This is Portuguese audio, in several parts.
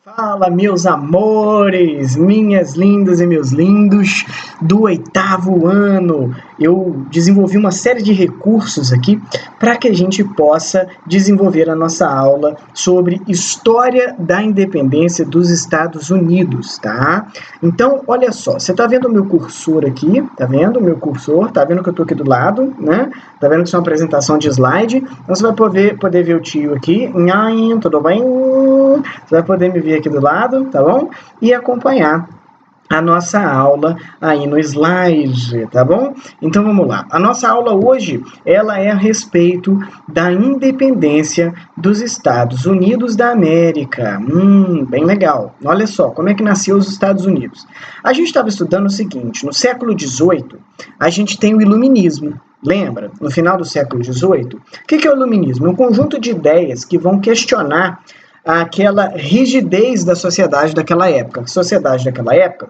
Fala, meus amores, minhas lindas e meus lindos do oitavo ano. Eu desenvolvi uma série de recursos aqui para que a gente possa desenvolver a nossa aula sobre história da independência dos Estados Unidos, tá? Então, olha só, você tá vendo o meu cursor aqui? Tá vendo o meu cursor? Tá vendo que eu tô aqui do lado, né? Tá vendo que isso é uma apresentação de slide? Então você vai poder ver o tio aqui. Nhaim, tudo bem? Você vai poder me ver aqui do lado, tá bom? E acompanhar a nossa aula aí no slide, tá bom? Então vamos lá. A nossa aula hoje, ela é a respeito da independência dos Estados Unidos da América. Bem legal. Olha só, como é que nasceu os Estados Unidos. A gente estava estudando o seguinte, no século XVIII, a gente tem o Iluminismo. Lembra? No final do século XVIII? O que é o Iluminismo? É um conjunto de ideias que vão questionar aquela rigidez da sociedade daquela época. A sociedade daquela época,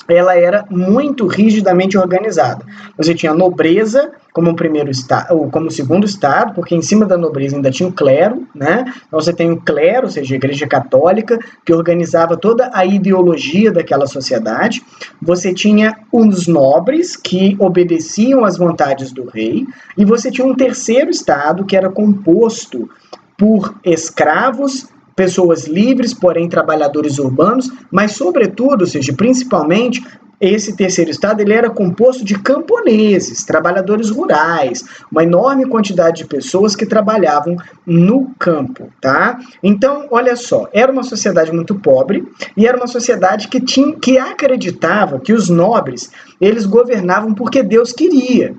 ela era muito rigidamente organizada. Você tinha a nobreza como primeiro estado, ou como segundo estado, porque em cima da nobreza ainda tinha o clero, né? Então você tem o clero, ou seja, a Igreja Católica, que organizava toda a ideologia daquela sociedade. Você tinha os nobres, que obedeciam às vontades do rei, e você tinha um terceiro estado, que era composto por escravos, pessoas livres, porém trabalhadores urbanos, mas sobretudo, ou seja, principalmente, esse terceiro estado ele era composto de camponeses, trabalhadores rurais, uma enorme quantidade de pessoas que trabalhavam no campo, tá? Então, olha só, era uma sociedade muito pobre e era uma sociedade que acreditava que os nobres, eles governavam porque Deus queria.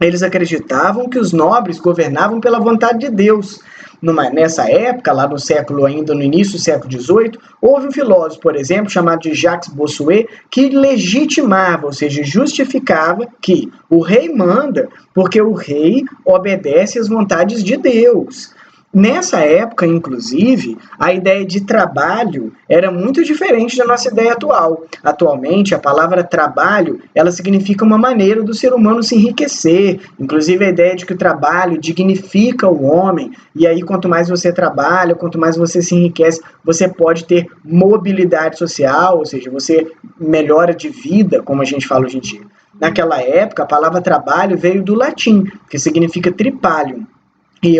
Eles acreditavam que os nobres governavam pela vontade de Deus. Nessa época, lá no século, ainda no início do século XVIII, houve um filósofo, por exemplo, chamado de Jacques Bossuet, que legitimava, ou seja, justificava que o rei manda porque o rei obedece às vontades de Deus. Nessa época, inclusive, a ideia de trabalho era muito diferente da nossa ideia atual. Atualmente, a palavra trabalho, ela significa uma maneira do ser humano se enriquecer. Inclusive, a ideia de que o trabalho dignifica o homem. E aí, quanto mais você trabalha, quanto mais você se enriquece, você pode ter mobilidade social, ou seja, você melhora de vida, como a gente fala hoje em dia. Naquela época, a palavra trabalho veio do latim, que significa tripalium.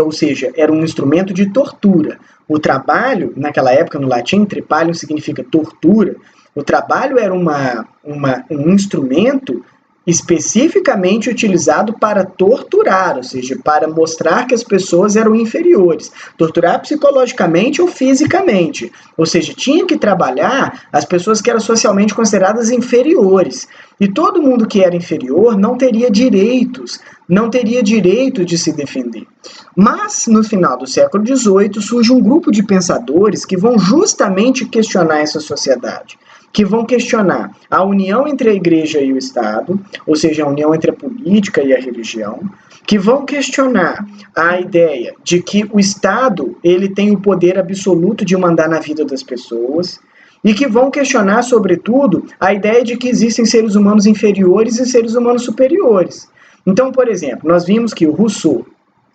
Ou seja, era um instrumento de tortura. O trabalho, naquela época no latim, tripalium significa tortura, o trabalho era um instrumento especificamente utilizado para torturar, ou seja, para mostrar que as pessoas eram inferiores, torturar psicologicamente ou fisicamente, ou seja, tinha que trabalhar as pessoas que eram socialmente consideradas inferiores, e todo mundo que era inferior não teria direitos, não teria direito de se defender. Mas, no final do século XVIII, surge um grupo de pensadores que vão justamente questionar essa sociedade, que vão questionar a união entre a igreja e o Estado, ou seja, a união entre a política e a religião, que vão questionar a ideia de que o Estado ele tem o poder absoluto de mandar na vida das pessoas, e que vão questionar, sobretudo, a ideia de que existem seres humanos inferiores e seres humanos superiores. Então, por exemplo, nós vimos que o Rousseau,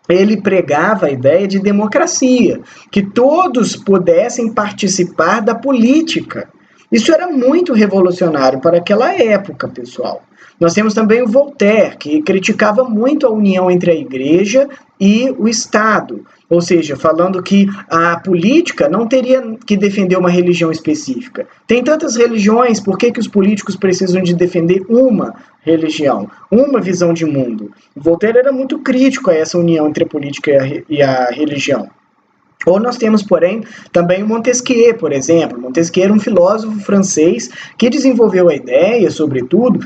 ele pregava a ideia de democracia, que todos pudessem participar da política. Isso era muito revolucionário para aquela época, pessoal. Nós temos também o Voltaire, que criticava muito a união entre a igreja e o Estado, ou seja, falando que a política não teria que defender uma religião específica. Tem tantas religiões, por que os políticos precisam de defender uma religião, uma visão de mundo? O Voltaire era muito crítico a essa união entre a política e a religião. Ou nós temos, porém, também o Montesquieu, por exemplo. Montesquieu era um filósofo francês que desenvolveu a ideia, sobretudo,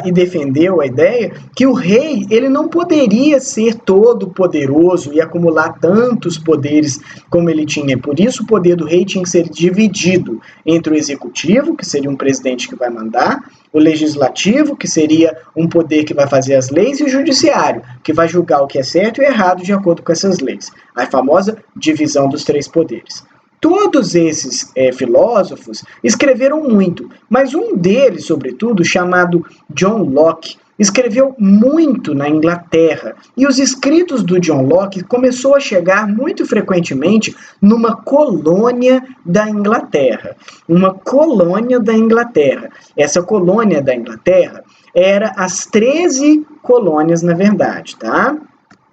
e defendeu a ideia que o rei ele não poderia ser todo poderoso e acumular tantos poderes como ele tinha. Por isso, o poder do rei tinha que ser dividido entre o executivo, que seria um presidente que vai mandar, o legislativo, que seria um poder que vai fazer as leis, e o judiciário, que vai julgar o que é certo e errado de acordo com essas leis. A famosa divisão dos três poderes. Todos esses filósofos escreveram muito, mas um deles, sobretudo, chamado John Locke, escreveu muito na Inglaterra, e os escritos do John Locke começou a chegar muito frequentemente numa colônia da Inglaterra. Uma colônia da Inglaterra. Essa colônia da Inglaterra era as 13 colônias, na verdade, tá?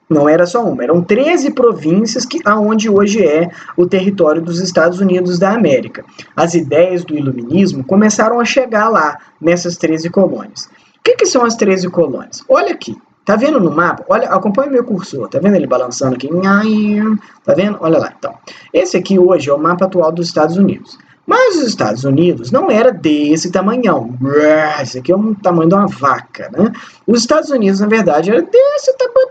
Não era só uma, eram 13 províncias aonde hoje é o território dos Estados Unidos da América. As ideias do iluminismo começaram a chegar lá, nessas 13 colônias. O que são as 13 colônias? Olha aqui, tá vendo no mapa? Olha, acompanha meu cursor, tá vendo ele balançando aqui? Tá vendo? Olha lá, então. Esse aqui hoje é o mapa atual dos Estados Unidos. Mas os Estados Unidos não era desse tamanhão. Esse aqui é o tamanho de uma vaca, né? Os Estados Unidos, na verdade, era desse tamanho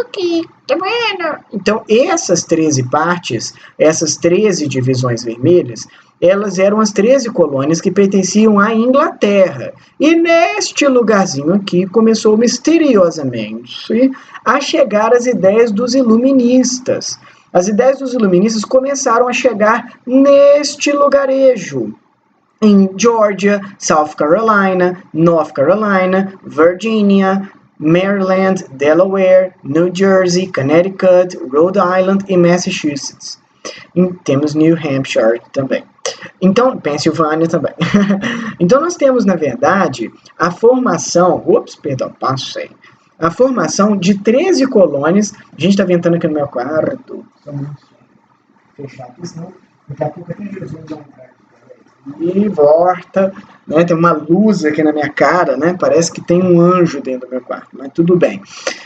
aqui, tá vendo? Então, essas 13 partes, essas 13 divisões vermelhas, elas eram as 13 colônias que pertenciam à Inglaterra. E neste lugarzinho aqui começou misteriosamente a chegar as ideias dos iluministas. As ideias dos iluministas começaram a chegar neste lugarejo, em Georgia, South Carolina, North Carolina, Virginia, Maryland, Delaware, New Jersey, Connecticut, Rhode Island e Massachusetts. E temos New Hampshire também. Então, Pensilvânia também. Então, nós temos, na verdade, a formação... A formação de 13 colônias. A gente está ventando aqui no meu quarto. Vamos fechar aqui, senão daqui a pouco até Jesus vai entrar aqui. E volta. Né? Tem uma luz aqui na minha cara, né? Parece que tem um anjo dentro do meu quarto. Mas tudo bem.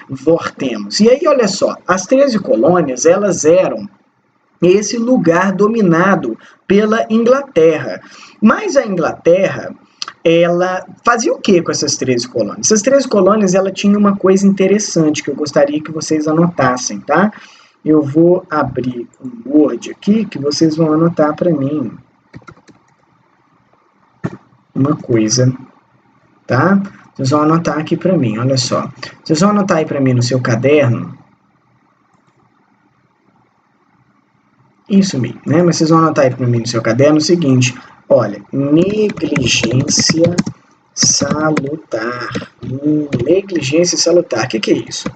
Voltemos. E aí, olha só. As 13 colônias, elas eram esse lugar dominado pela Inglaterra. Mas a Inglaterra... ela fazia o que com essas 13 colônias? Essas 13 colônias, ela tinha uma coisa interessante que eu gostaria que vocês anotassem, tá? Eu vou abrir um Word aqui que vocês vão anotar para mim uma coisa, tá? Vocês vão anotar aqui para mim, olha só. Vocês vão anotar aí para mim no seu caderno. Isso mesmo, né? Mas vocês vão anotar aí para mim no seu caderno o seguinte... Olha, negligência salutar. Negligência salutar. O que é isso?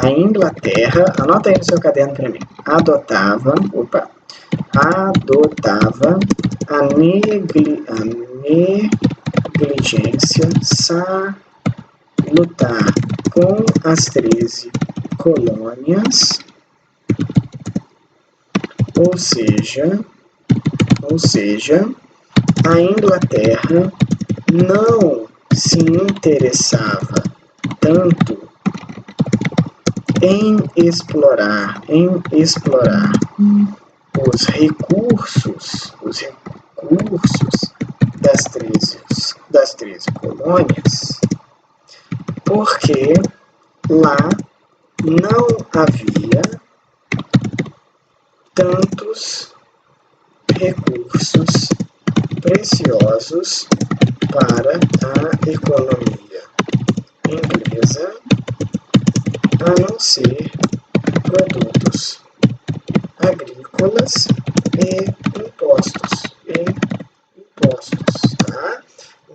A Inglaterra, anota aí no seu caderno para mim, adotava a negligência salutar com as 13 colônias, ou seja, a Inglaterra não se interessava tanto em explorar os recursos das 13 colônias, porque lá não havia tantos recursos preciosos para a economia inglesa, a não ser produtos agrícolas e impostos, tá?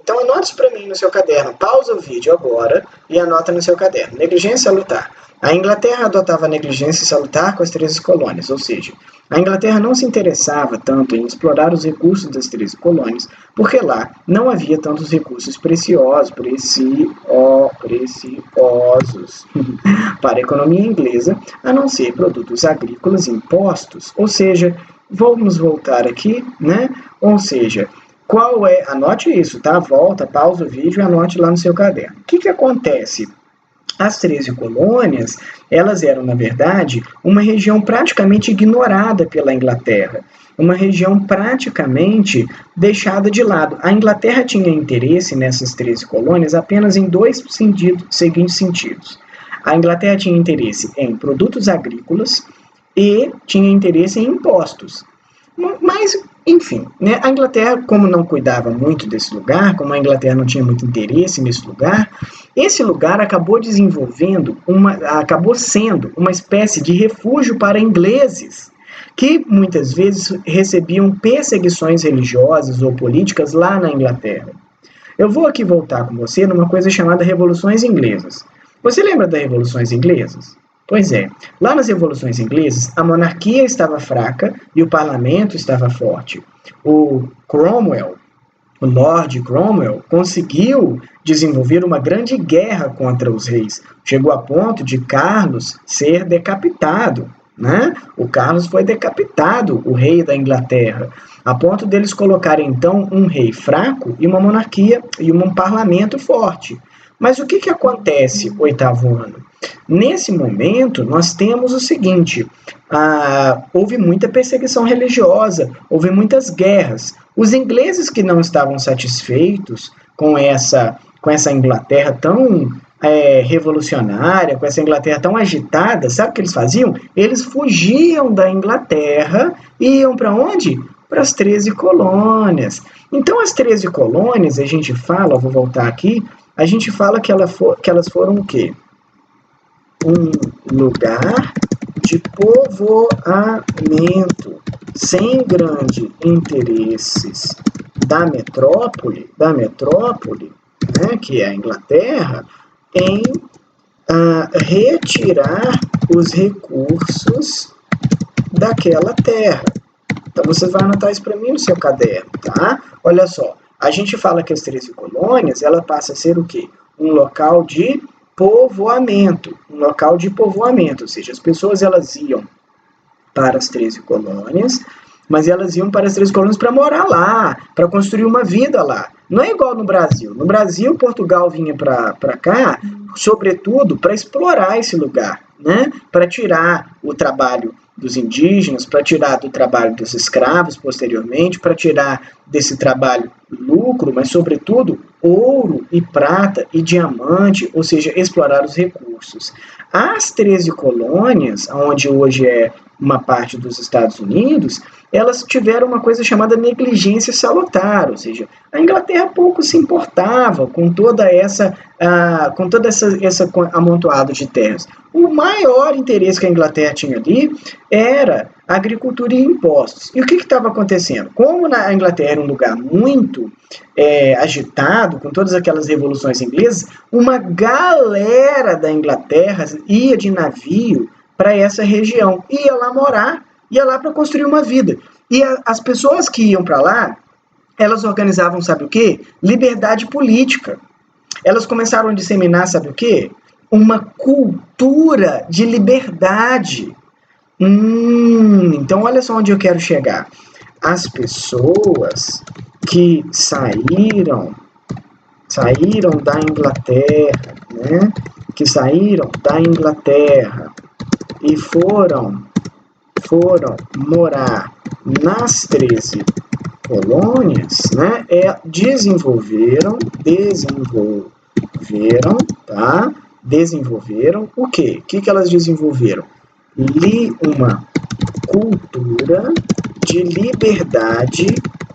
Então anote para mim no seu caderno, pausa o vídeo agora e anota no seu caderno. Negligência salutar. A Inglaterra adotava a negligência salutar com as 13 colônias, ou seja, a Inglaterra não se interessava tanto em explorar os recursos das 13 colônias, porque lá não havia tantos recursos preciosos para a economia inglesa, a não ser produtos agrícolas e impostos. Ou seja, vamos voltar aqui, né? Ou seja, qual é... Anote isso, tá? Volta, pausa o vídeo e anote lá no seu caderno. O que acontece? As 13 colônias, elas eram, na verdade, uma região praticamente ignorada pela Inglaterra, uma região praticamente deixada de lado. A Inglaterra tinha interesse nessas 13 colônias apenas em dois seguintes sentidos. A Inglaterra tinha interesse em produtos agrícolas e tinha interesse em impostos. Mas, enfim, né, a Inglaterra, como não cuidava muito desse lugar, como a Inglaterra não tinha muito interesse nesse lugar, esse lugar acabou sendo uma espécie de refúgio para ingleses, que muitas vezes recebiam perseguições religiosas ou políticas lá na Inglaterra. Eu vou aqui voltar com você numa coisa chamada Revoluções Inglesas. Você lembra das Revoluções Inglesas? Pois é, lá nas Revoluções Inglesas, a monarquia estava fraca e o parlamento estava forte. O Cromwell, o Lord Cromwell, conseguiu desenvolver uma grande guerra contra os reis. Chegou a ponto de Carlos ser decapitado, né? O Carlos foi decapitado, o rei da Inglaterra, a ponto deles colocarem então um rei fraco e uma monarquia e um parlamento forte. Mas o que acontece, oitavo ano? Nesse momento, nós temos o seguinte: houve muita perseguição religiosa, houve muitas guerras. Os ingleses que não estavam satisfeitos com essa Inglaterra tão revolucionária, com essa Inglaterra tão agitada, sabe o que eles faziam? Eles fugiam da Inglaterra e iam para onde? Para as 13 colônias. Então, as 13 colônias, a gente fala, vou voltar aqui, a gente fala que elas foram o quê? Um lugar de povoamento sem grandes interesses da metrópole, né, que é a Inglaterra, em retirar os recursos daquela terra. Então você vai anotar isso para mim no seu caderno, tá? Olha só, a gente fala que as 13 colônias, ela passa a ser o quê? Um local de povoamento, ou seja, as pessoas elas iam para as 13 colônias, mas elas iam para as 13 colônias para morar lá, para construir uma vida lá. Não é igual no Brasil. No Brasil, Portugal vinha para cá, sobretudo, para explorar esse lugar, né? Para tirar o trabalho dos indígenas, para tirar do trabalho dos escravos posteriormente, para tirar desse trabalho lucro, mas sobretudo ouro e prata e diamante, ou seja, explorar os recursos. As 13 colônias, onde hoje é uma parte dos Estados Unidos, elas tiveram uma coisa chamada negligência salutar, ou seja, a Inglaterra pouco se importava com toda essa amontoado de terras. O maior interesse que a Inglaterra tinha ali era agricultura e impostos. E o que estava acontecendo? Como a Inglaterra era um lugar muito agitado, com todas aquelas revoluções inglesas, uma galera da Inglaterra ia de navio para essa região, ia lá morar, ia lá para construir uma vida. E as pessoas que iam para lá, elas organizavam, sabe o quê? Liberdade política. Elas começaram a disseminar, sabe o quê? Uma cultura de liberdade. Então olha só onde eu quero chegar. As pessoas que saíram da Inglaterra, né? Que saíram da Inglaterra e foram morar nas 13 colônias, né? Desenvolveram o quê? O que elas desenvolveram? Uma cultura de liberdade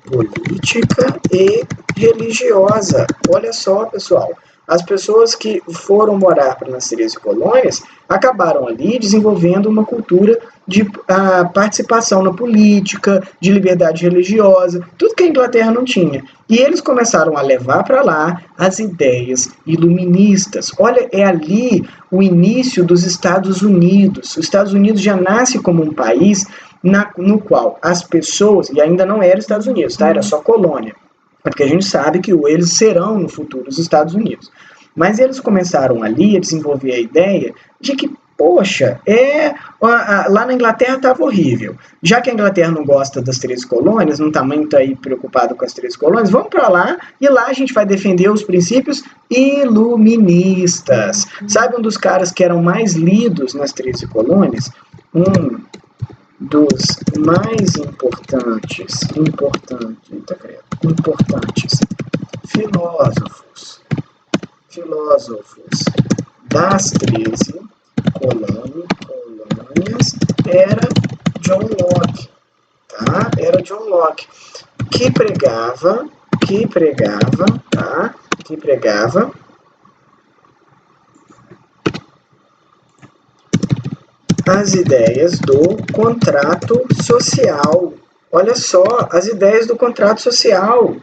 política e religiosa. Olha só, pessoal, as pessoas que foram morar nas 13 colônias acabaram ali desenvolvendo uma cultura de participação na política, de liberdade religiosa, tudo que a Inglaterra não tinha. E eles começaram a levar para lá as ideias iluministas. Olha, é ali o início dos Estados Unidos. Os Estados Unidos já nasce como um país no qual as pessoas, e ainda não era Estados Unidos, tá? Era só colônia, porque a gente sabe que eles serão no futuro os Estados Unidos. Mas eles começaram ali a desenvolver a ideia de que, poxa, lá na Inglaterra estava horrível. Já que a Inglaterra não gosta das 13 colônias, não está muito aí preocupado com as 13 colônias, vamos para lá e lá a gente vai defender os princípios iluministas. Sabe um dos caras que eram mais lidos nas 13 colônias? Um dos mais importantes filósofos das 13 colônias era John Locke, tá? Era John Locke, que pregava as ideias do contrato social. Olha só, as ideias do contrato social.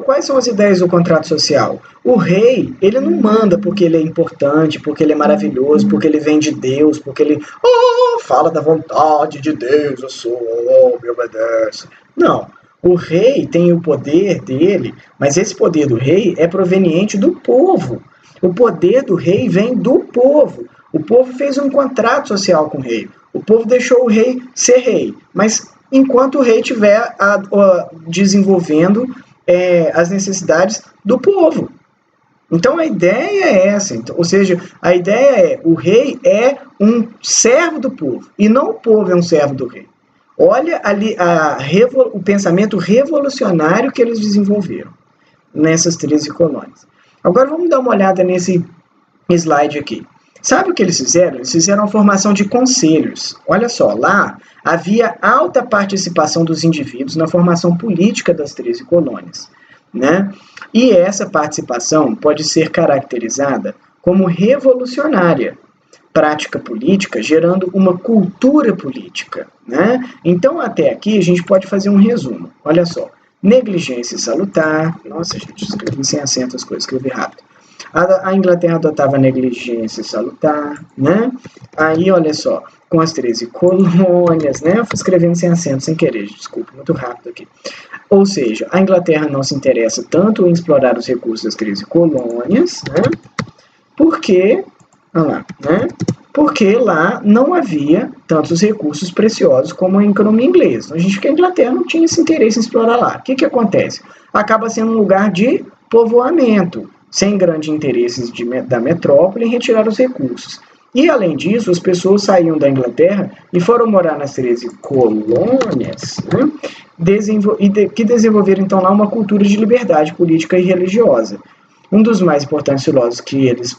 Quais são as ideias do contrato social? O rei, ele não manda porque ele é importante, porque ele é maravilhoso, porque ele vem de Deus, porque ele fala da vontade de Deus, eu sou, me obedece. Não. O rei tem o poder dele, mas esse poder do rei é proveniente do povo. O poder do rei vem do povo. O povo fez um contrato social com o rei. O povo deixou o rei ser rei. Mas enquanto o rei estiver desenvolvendo as necessidades do povo. Então a ideia é essa. Ou seja, a ideia é: o rei é um servo do povo. E não o povo é um servo do rei. Olha ali o pensamento revolucionário que eles desenvolveram nessas 13 colônias. Agora vamos dar uma olhada nesse slide aqui. Sabe o que eles fizeram? Eles fizeram a formação de conselhos. Olha só, lá havia alta participação dos indivíduos na formação política das 13 colônias, né? E essa participação pode ser caracterizada como revolucionária, prática política gerando uma cultura política, né? Então, até aqui, a gente pode fazer um resumo. Olha só, negligência salutar. Nossa, gente, escrevi sem acento as coisas, escrevi rápido. A Inglaterra adotava negligência salutar, né? Aí, olha só, com as 13 colônias, né? Eu fui escrevendo sem acento, sem querer, desculpa, muito rápido aqui. Ou seja, a Inglaterra não se interessa tanto em explorar os recursos das 13 colônias, né? Porque lá não havia tantos recursos preciosos como a economia inglesa. A gente que a Inglaterra não tinha esse interesse em explorar lá. O que acontece? Acaba sendo um lugar de povoamento, sem grande interesses da metrópole em retirar os recursos. E, além disso, as pessoas saíam da Inglaterra e foram morar nas 13 colônias, né? Que desenvolveram, então, lá uma cultura de liberdade política e religiosa. Um dos mais importantes filósofos que eles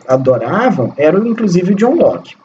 adoravam era, inclusive, John Locke.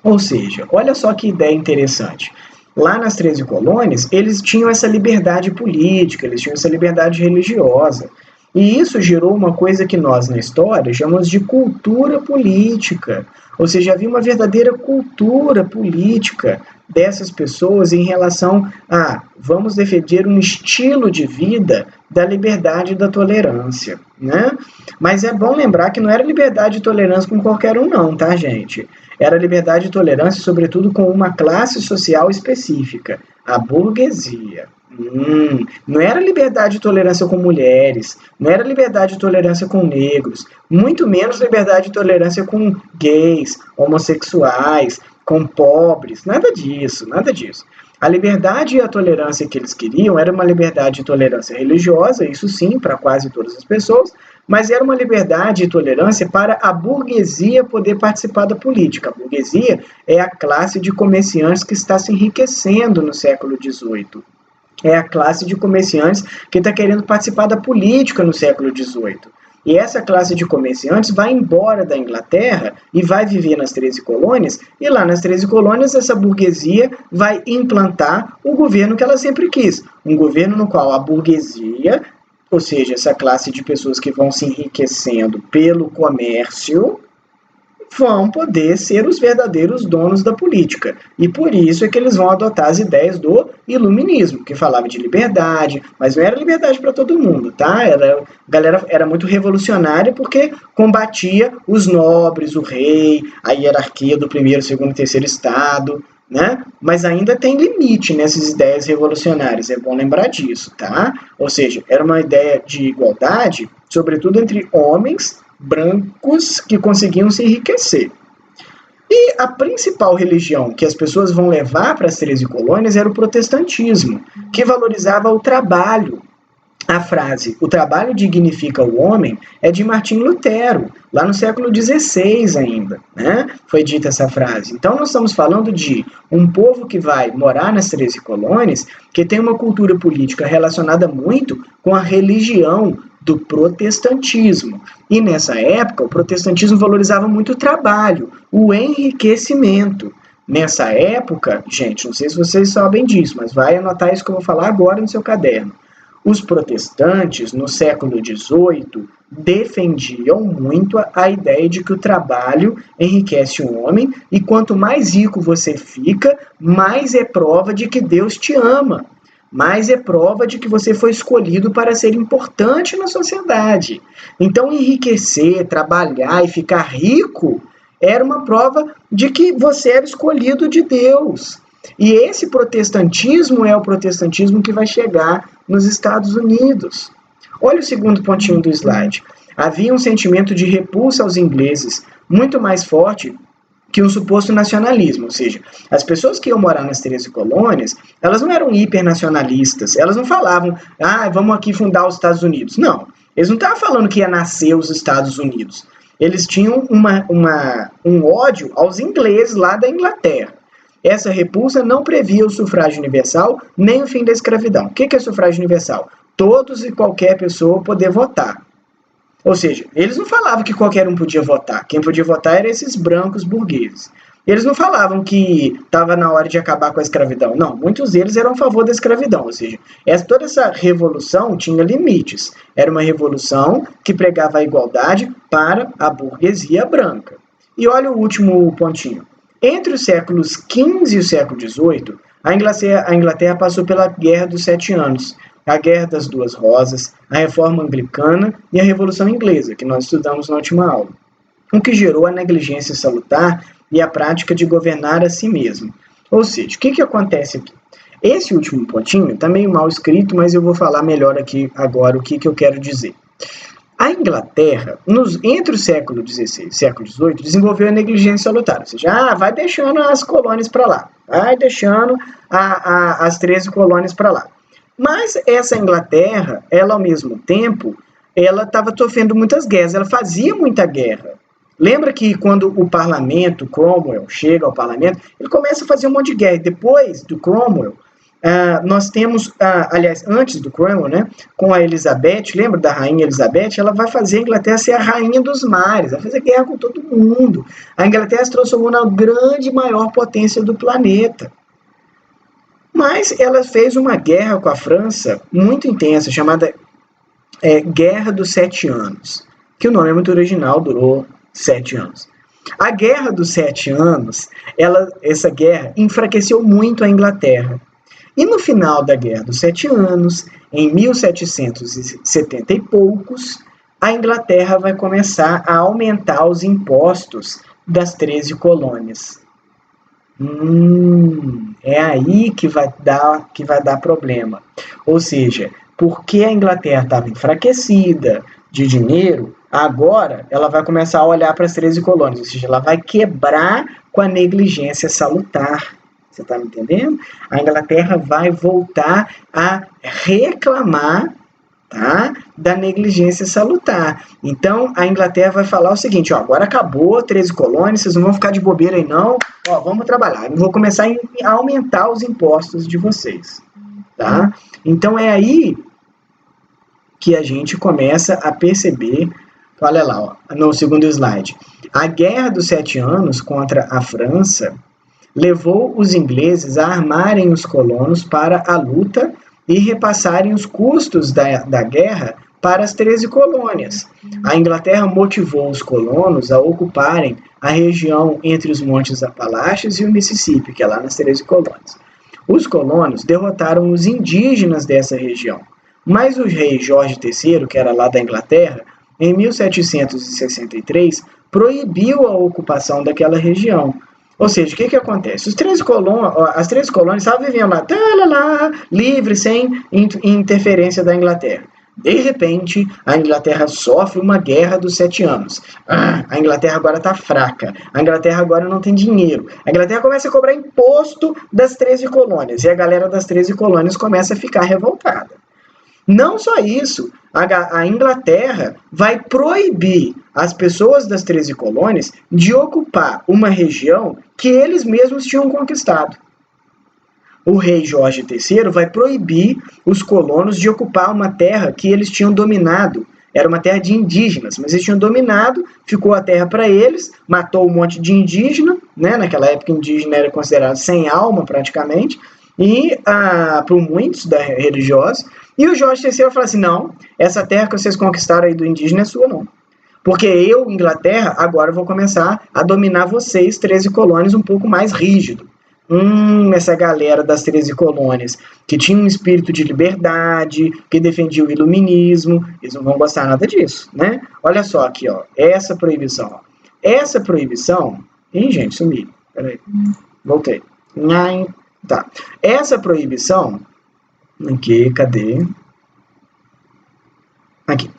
Ou seja, olha só que ideia interessante. Lá nas 13 colônias, eles tinham essa liberdade política, eles tinham essa liberdade religiosa. E isso gerou uma coisa que nós, na história, chamamos de cultura política. Ou seja, havia uma verdadeira cultura política dessas pessoas em relação a vamos defender um estilo de vida da liberdade e da tolerância, né? Mas é bom lembrar que não era liberdade e tolerância com qualquer um não, tá, gente? Era liberdade e tolerância, sobretudo, com uma classe social específica, a burguesia. Não era liberdade e tolerância com mulheres, não era liberdade e tolerância com negros, muito menos liberdade e tolerância com gays, homossexuais, com pobres, nada disso, nada disso. A liberdade e a tolerância que eles queriam era uma liberdade e tolerância religiosa, isso sim, para quase todas as pessoas, mas era uma liberdade e tolerância para a burguesia poder participar da política. A burguesia é a classe de comerciantes que está se enriquecendo no século XVIII. É a classe de comerciantes que está querendo participar da política no século XVIII. E essa classe de comerciantes vai embora da Inglaterra e vai viver nas 13 colônias, e lá nas 13 colônias essa burguesia vai implantar o governo que ela sempre quis. Um governo no qual a burguesia, ou seja, essa classe de pessoas que vão se enriquecendo pelo comércio, vão poder ser os verdadeiros donos da política. E por isso é que eles vão adotar as ideias do iluminismo, que falava de liberdade, mas não era liberdade para todo mundo, tá? A galera era muito revolucionária porque combatia os nobres, o rei, a hierarquia do primeiro, segundo e terceiro estado, né? Mas ainda tem limite nessas ideias revolucionárias, é bom lembrar disso, tá? Ou seja, era uma ideia de igualdade, sobretudo entre homens brancos que conseguiam se enriquecer. E a principal religião que as pessoas vão levar para as 13 colônias era o protestantismo, que valorizava o trabalho. A frase, o trabalho dignifica o homem, é de Martim Lutero, lá no século XVI ainda, né? Foi dita essa frase. Então nós estamos falando de um povo que vai morar nas 13 colônias, que tem uma cultura política relacionada muito com a religião do protestantismo. E nessa época, o protestantismo valorizava muito o trabalho, o enriquecimento. Nessa época, gente, não sei se vocês sabem disso, mas vai anotar isso que eu vou falar agora no seu caderno. Os protestantes, no século XVIII, defendiam muito a ideia de que o trabalho enriquece o homem e quanto mais rico você fica, mais é prova de que Deus te ama. mais é prova de que você foi escolhido para ser importante na sociedade. Então, enriquecer, trabalhar e ficar rico era uma prova de que você era escolhido de Deus. E esse protestantismo é o protestantismo que vai chegar nos Estados Unidos. Olha o segundo pontinho do slide. Havia um sentimento de repulsa aos ingleses muito mais forte que um suposto nacionalismo, ou seja, as pessoas que iam morar nas 13 colônias, elas não eram hipernacionalistas, elas não falavam, vamos aqui fundar os Estados Unidos. Não, eles não estavam falando que ia nascer os Estados Unidos. Eles tinham um ódio aos ingleses lá da Inglaterra. Essa repulsa não previa o sufrágio universal nem o fim da escravidão. O que é sufrágio universal? Todos e qualquer pessoa poder votar. Ou seja, eles não falavam que qualquer um podia votar. Quem podia votar eram esses brancos burgueses. Eles não falavam que estava na hora de acabar com a escravidão. Não, muitos deles eram a favor da escravidão. Ou seja, toda essa revolução tinha limites. Era uma revolução que pregava a igualdade para a burguesia branca. E olha o último pontinho. Entre os séculos XV e o século XVIII, a Inglaterra passou pela Guerra dos 7 Anos, a Guerra das Duas Rosas, a Reforma Anglicana e a Revolução Inglesa, que nós estudamos na última aula, o que gerou a negligência salutar e a prática de governar a si mesmo. Ou seja, o que acontece aqui? Esse último pontinho está meio mal escrito, mas eu vou falar melhor aqui agora o que eu quero dizer. A Inglaterra, entre o século XVI e o século XVIII, desenvolveu a negligência salutar, ou seja, vai deixando as colônias para lá, vai deixando as 13 colônias para lá. Mas essa Inglaterra, ela ao mesmo tempo, ela estava sofrendo muitas guerras, ela fazia muita guerra. Lembra que quando o parlamento, Cromwell, chega ao parlamento, ele começa a fazer um monte de guerra. Depois do Cromwell, nós temos, aliás, antes do Cromwell, né, com a Elizabeth, lembra da rainha Elizabeth? Ela vai fazer a Inglaterra ser a rainha dos mares, vai fazer guerra com todo mundo. A Inglaterra se transformou na grande, maior potência do planeta. Mas ela fez uma guerra com a França muito intensa, chamada Guerra dos 7 Anos, que o nome é muito original, durou 7 anos. A Guerra dos 7 Anos, essa guerra enfraqueceu muito a Inglaterra. E no final da Guerra dos 7 Anos, em 1770 e poucos, a Inglaterra vai começar a aumentar os impostos das 13 colônias. É aí que vai dar problema. Ou seja, porque a Inglaterra estava enfraquecida de dinheiro, agora ela vai começar a olhar para as 13 colônias, ou seja, ela vai quebrar com a negligência salutar. Você está me entendendo? A Inglaterra vai voltar a reclamar, tá, da negligência salutar. Então, a Inglaterra vai falar o seguinte, agora acabou 13 colônias, vocês não vão ficar de bobeira aí não, vamos trabalhar, eu vou começar a aumentar os impostos de vocês, tá? Então, é aí que a gente começa a perceber, olha lá, no segundo slide, a Guerra dos 7 Anos contra a França levou os ingleses a armarem os colonos para a luta e repassarem os custos da guerra para as 13 colônias. A Inglaterra motivou os colonos a ocuparem a região entre os Montes Apalaches e o Mississippi, que é lá nas 13 colônias. Os colonos derrotaram os indígenas dessa região, mas o rei Jorge III, que era lá da Inglaterra, em 1763, proibiu a ocupação daquela região. Ou seja, o que acontece? As 13 colônias estavam vivendo lá, livre, sem interferência da Inglaterra. De repente, a Inglaterra sofre uma guerra dos 7 anos. A Inglaterra agora está fraca. A Inglaterra agora não tem dinheiro. A Inglaterra começa a cobrar imposto das 13 colônias. E a galera das 13 colônias começa a ficar revoltada. Não só isso, a Inglaterra vai proibir as pessoas das 13 colônias de ocupar uma região que eles mesmos tinham conquistado. O rei Jorge III vai proibir os colonos de ocupar uma terra que eles tinham dominado. Era uma terra de indígenas, mas eles tinham dominado, ficou a terra para eles, matou um monte de indígena, né? Naquela época indígena era considerado sem alma praticamente, e por muitos religiosos. E o Jorge III vai falar assim, não, essa terra que vocês conquistaram aí do indígena é sua não. Porque eu, Inglaterra, agora vou começar a dominar vocês, 13 colônias, um pouco mais rígido. Essa galera das 13 colônias, que tinha um espírito de liberdade, que defendia o iluminismo, eles não vão gostar nada disso, né? Olha só aqui, ó, essa proibição. Ó. Essa proibição... Ih, gente, sumi. Peraí. Voltei. Tá. Essa proibição... Aqui, cadê? Aqui.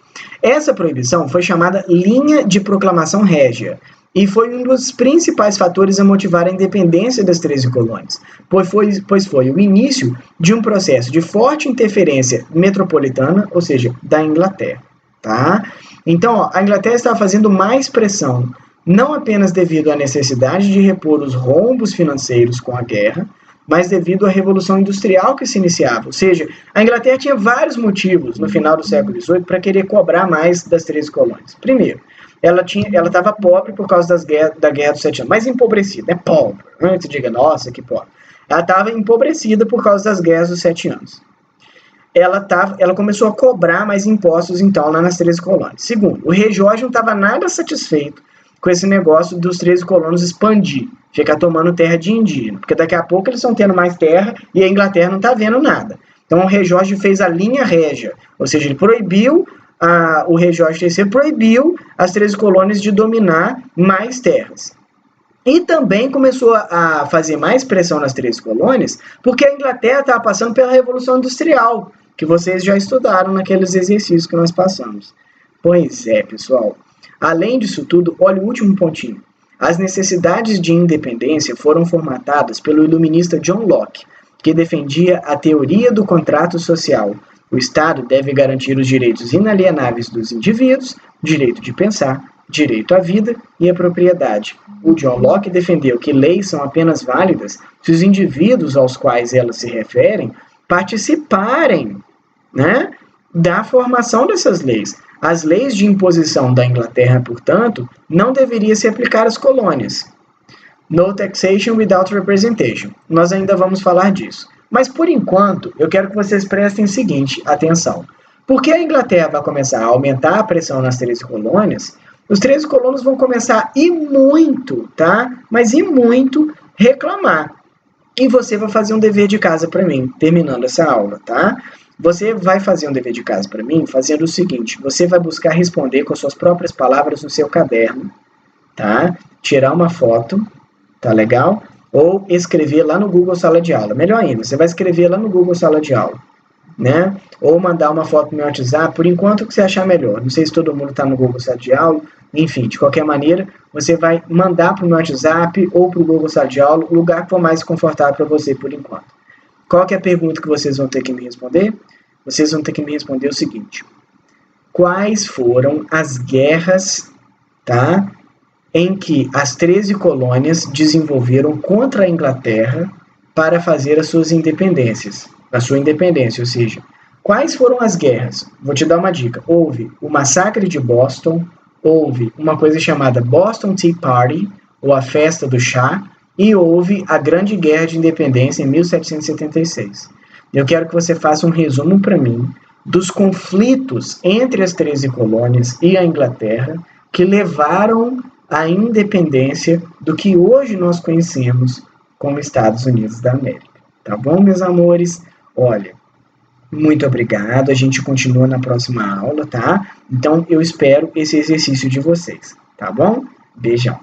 Essa proibição foi chamada linha de proclamação régia e foi um dos principais fatores a motivar a independência das 13 colônias, pois foi o início de um processo de forte interferência metropolitana, ou seja, da Inglaterra. Tá? Então, ó, a Inglaterra estava fazendo mais pressão, não apenas devido à necessidade de repor os rombos financeiros com a guerra, mas devido à Revolução Industrial que se iniciava. Ou seja, a Inglaterra tinha vários motivos no final do século XVIII para querer cobrar mais das 13 colônias. Primeiro, ela estava pobre por causa da Guerra dos 7 Anos, mas empobrecida, é pobre. Antes diga, nossa, que pobre. Ela estava empobrecida por causa das Guerras dos 7 Anos. Ela começou a cobrar mais impostos, então, lá nas 13 colônias. Segundo, o rei Jorge não estava nada satisfeito com esse negócio dos 13 colonos expandir, ficar tomando terra de indígena, porque daqui a pouco eles estão tendo mais terra e a Inglaterra não está vendo nada. Então o rei Jorge fez a linha régia, ou seja, ele proibiu, o rei Jorge III proibiu as 13 colônias de dominar mais terras. E também começou a fazer mais pressão nas 13 colônias, porque a Inglaterra estava passando pela Revolução Industrial, que vocês já estudaram naqueles exercícios que nós passamos. Pois é, pessoal. Além disso tudo, olha o último pontinho. As necessidades de independência foram formatadas pelo iluminista John Locke, que defendia a teoria do contrato social. O Estado deve garantir os direitos inalienáveis dos indivíduos, direito de pensar, direito à vida e à propriedade. O John Locke defendeu que leis são apenas válidas se os indivíduos aos quais elas se referem participarem, né, da formação dessas leis. As leis de imposição da Inglaterra, portanto, não deveriam se aplicar às colônias. No taxation without representation. Nós ainda vamos falar disso. Mas, por enquanto, eu quero que vocês prestem a seguinte atenção. Porque a Inglaterra vai começar a aumentar a pressão nas 13 colônias, os 13 colonos vão começar e muito, tá? Mas e muito reclamar. E você vai fazer um dever de casa para mim, terminando essa aula, tá? Você vai fazer um dever de casa para mim fazendo o seguinte, você vai buscar responder com as suas próprias palavras no seu caderno, tá? Tirar uma foto, tá legal? Ou escrever lá no Google Sala de Aula. Melhor ainda, você vai escrever lá no Google Sala de Aula, né? Ou mandar uma foto no meu WhatsApp, por enquanto o que você achar melhor. Não sei se todo mundo está no Google Sala de Aula, enfim, de qualquer maneira, você vai mandar para o meu WhatsApp ou para o Google Sala de Aula, o lugar que for mais confortável para você por enquanto. Qual que é a pergunta que vocês vão ter que me responder? Vocês vão ter que me responder o seguinte. Quais foram as guerras, tá, em que as 13 colônias desenvolveram contra a Inglaterra para fazer as suas independências? A sua independência, ou seja, quais foram as guerras? Vou te dar uma dica. Houve o massacre de Boston, houve uma coisa chamada Boston Tea Party, ou a festa do chá, e houve a Grande Guerra de Independência em 1776. Eu quero que você faça um resumo para mim dos conflitos entre as 13 colônias e a Inglaterra que levaram à independência do que hoje nós conhecemos como Estados Unidos da América. Tá bom, meus amores? Olha, muito obrigado. A gente continua na próxima aula, tá? Então, eu espero esse exercício de vocês, tá bom? Beijão.